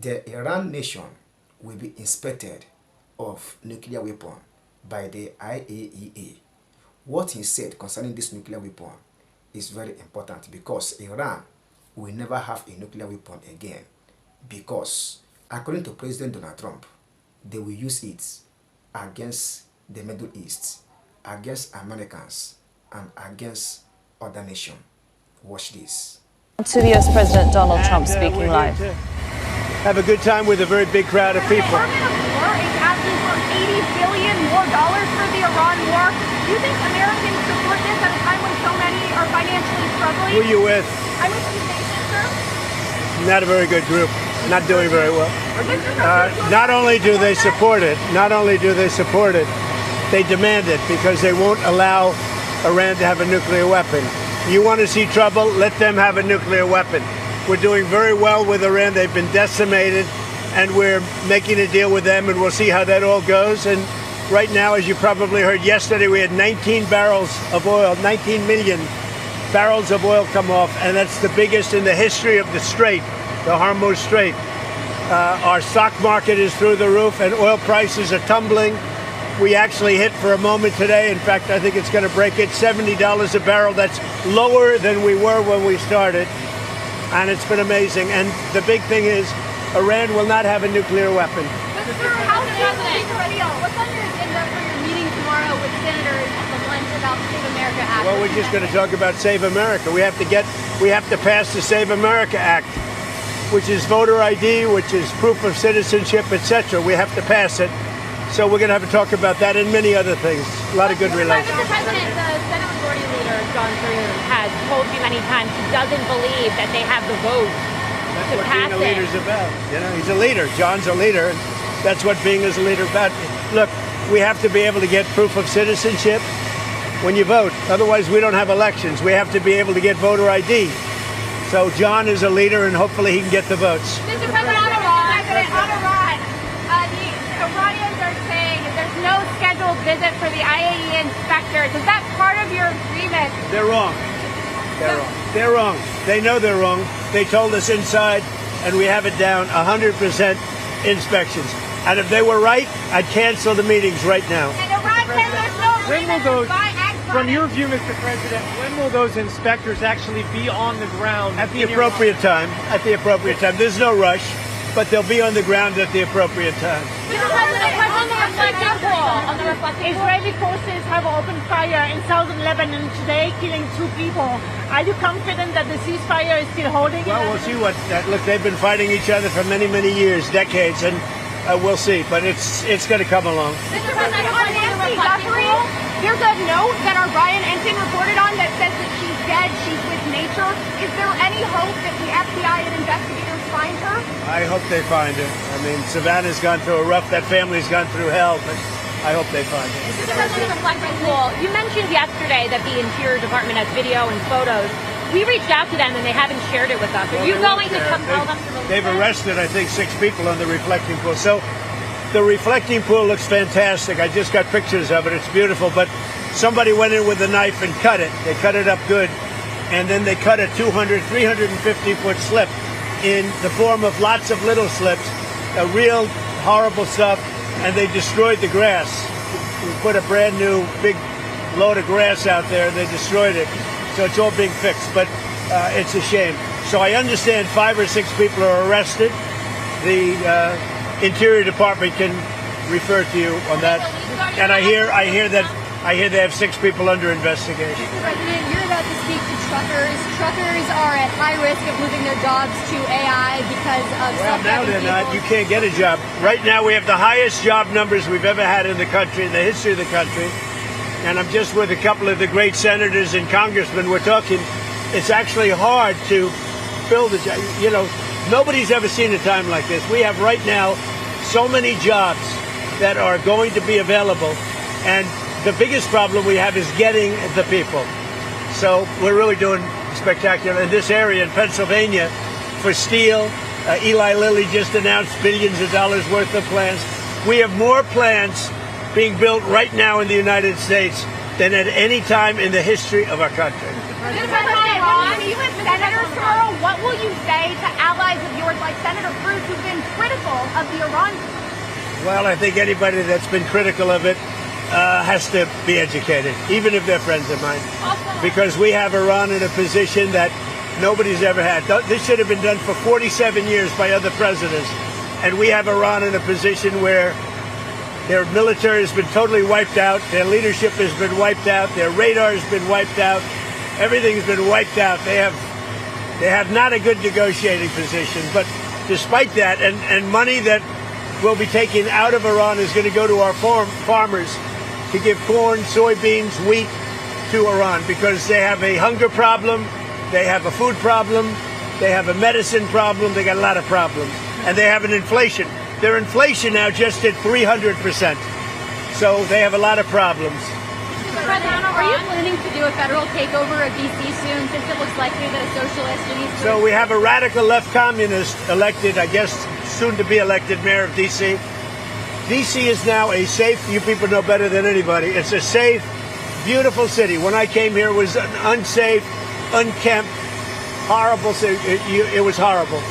the Iran nation will be inspected of nuclear weapon by the IAEA. What he said concerning this nuclear weapon is very important, because Iran will never have a nuclear weapon again, because according to President Donald Trump, they will use it against the Middle East, against Americans, and against other nations. Watch this. To the U.S. President Donald Trump speaking live. Have a good time with a very big crowd of people. The Department of War is asking for $80 billion more for the Iran war. Do you think Americans support this at a time when so many are financially struggling? Who are you with? I'm with U.S.-IRAN, sir. Not a very good group. Not doing very well. Not only do they support it, they demand it, because they won't allow Iran to have a nuclear weapon. You want to see trouble? Let them have a nuclear weapon. We're doing very well with Iran. They've been decimated, and we're making a deal with them, and we'll see how that all goes. And right now, as you probably heard yesterday, we had 19 barrels of oil, 19 million barrels of oil come off, and that's the biggest in the history of the Strait, the Hormuz Strait. Our stock market is through the roof, and oil prices are tumbling. We actually hit for a moment today, in fact, I think it's going to break it, $70 a barrel. That's lower than we were when we started, and it's been amazing. And the big thing is, Iran will not have a nuclear weapon. What's on your agenda for your meeting tomorrow with senators at the lunch about the Save America Act? Well, we're just going to talk about Save America. We have to pass the Save America Act, which is voter ID, which is proof of citizenship, etc. We have to pass it. So we're going to have to talk about that and many other things. A lot of good relations. Mr. President, the Senate Majority Leader, John Thune, has told you many times he doesn't believe that they have the vote to pass it. That's what being a leader is about. You know, he's a leader. John's a leader. That's what being as a leader is about. Look, we have to be able to get proof of citizenship when you vote. Otherwise, we don't have elections. We have to be able to get voter ID. So John is a leader, and hopefully he can get the votes. Mr. President, on Iran, the Iranians are saying there's no scheduled visit for the IAEA inspectors. Is that part of your agreement? They're wrong. They're wrong. They know they're wrong. They told us inside, and we have it down, 100% inspections. And if they were right, I'd cancel the meetings right now. And Iran says there's no agreement to buy From your view, Mr. President, when will those inspectors actually be on the ground? At the appropriate time. At the appropriate time. There's no rush, but they'll be on the ground at the appropriate time. Mr. President, on the reflecting pool, Israeli forces have opened fire in southern Lebanon today, killing 2 people. Are you confident that the ceasefire is still holding? Well, we'll see what that. Look, they've been fighting each other for many, many years, decades, and we'll see. But it's going to come along. Mr. President, on Nancy Guthrie, there's a note that our Brian Ensign reported on that says that she's dead, she's with nature. Is there any hope that the FBI and investigators find her? I hope they find her. I mean, Savannah's gone through that family's gone through hell, but I hope they find her. Mr. President, reflecting pool, you mentioned yesterday that the Interior Department has video and photos. We reached out to them and they haven't shared it with us. Are you going to compel them to release They've arrested, I think, 6 people on the reflecting pool. So the reflecting pool looks fantastic. I just got pictures of it. It's beautiful. But somebody went in with a knife and cut it. They cut it up good. And then they cut a 350-foot slip in the form of lots of little slips, real horrible stuff. And they destroyed the grass. We put a brand new big load of grass out there. They destroyed it. So it's all being fixed. But it's a shame. So I understand 5 or 6 people are arrested. The Interior Department can refer to you on that. And I hear they have 6 people under investigation. Mr. President, you're about to speak to truckers. Truckers are at high risk of losing their jobs to AI because of now they're not. You can't get a job. Right now we have the highest job numbers we've ever had in the country, in the history of the country. And I'm just with a couple of the great senators and congressmen. We're talking, it's actually hard to build a job. You know, nobody's ever seen a time like this. We have right now so many jobs that are going to be available. And the biggest problem we have is getting the people. So we're really doing spectacular in this area in Pennsylvania for steel. Eli Lilly just announced billions of dollars worth of plans. We have more plants being built right now in the United States than at any time in the history of our country. See you with senators tomorrow. What will you say to allies of yours like Senator Cruz who've been critical of the Iran? Well, I think anybody that's been critical of it has to be educated, even if they're friends of mine. Because we have Iran in a position that nobody's ever had. This should have been done for 47 years by other presidents. And we have Iran in a position where their military has been totally wiped out, their leadership has been wiped out, their radar has been wiped out, everything's been wiped out. They have not a good negotiating position. But despite that, and money that will be taken out of Iran is going to go to our farmers to give corn, soybeans, wheat to Iran because they have a hunger problem, they have a food problem, they have a medicine problem, they got a lot of problems. And they have an inflation. Their inflation now just hit 300%. So they have a lot of problems. Are you planning to do a federal takeover of D.C. soon, since it looks likely that a socialist... So we have a radical left communist elected, I guess, soon to be elected mayor of D.C. D.C. is now a safe, you people know better than anybody, it's a safe, beautiful city. When I came here, it was an unsafe, unkempt, horrible city. It was horrible.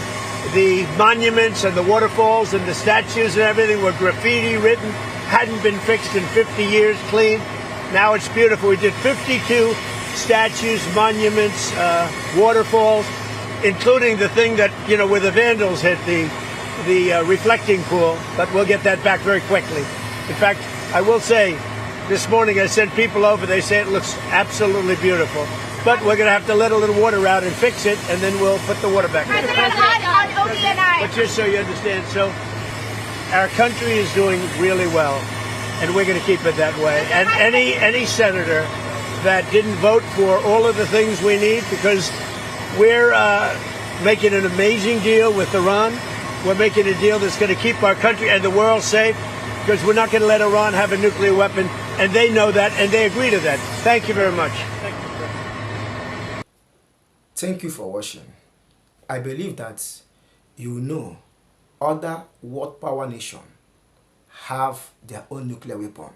The monuments and the waterfalls and the statues and everything were graffiti written, hadn't been fixed in 50 years, clean. Now it's beautiful. We did 52 statues, monuments, waterfalls, including the thing that, you know, where the vandals hit, the reflecting pool, but we'll get that back very quickly. In fact, I will say, this morning I sent people over, they say it looks absolutely beautiful. But we're going to have to let a little water out and fix it, and then we'll put the water back in. But just so you understand, so our country is doing really well, and we're going to keep it that way. And any senator that didn't vote for all of the things we need, because we're making an amazing deal with Iran, we're making a deal that's going to keep our country and the world safe, because we're not going to let Iran have a nuclear weapon, and they know that, and they agree to that. Thank you very much. Thank you for watching. I believe that you know other world power nations have their own nuclear weapon.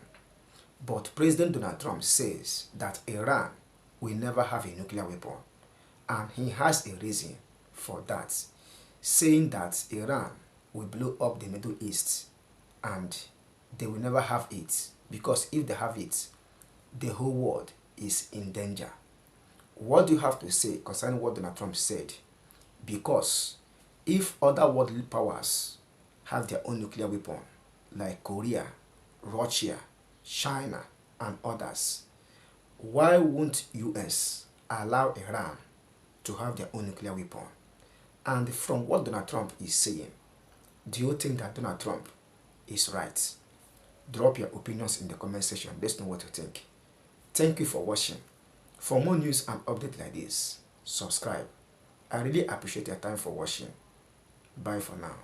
But President Donald Trump says that Iran will never have a nuclear weapon. And he has a reason for that, saying that Iran will blow up the Middle East and they will never have it, because if they have it, the whole world is in danger. What do you have to say concerning what Donald Trump said? Because if other world powers have their own nuclear weapon, like Korea, Russia, China, and others, why won't US allow Iran to have their own nuclear weapon? And from what Donald Trump is saying, do you think that Donald Trump is right? Drop your opinions in the comment section. Let's know what you think. Thank you for watching. For more news and updates like this, subscribe. I really appreciate your time for watching. Bye for now.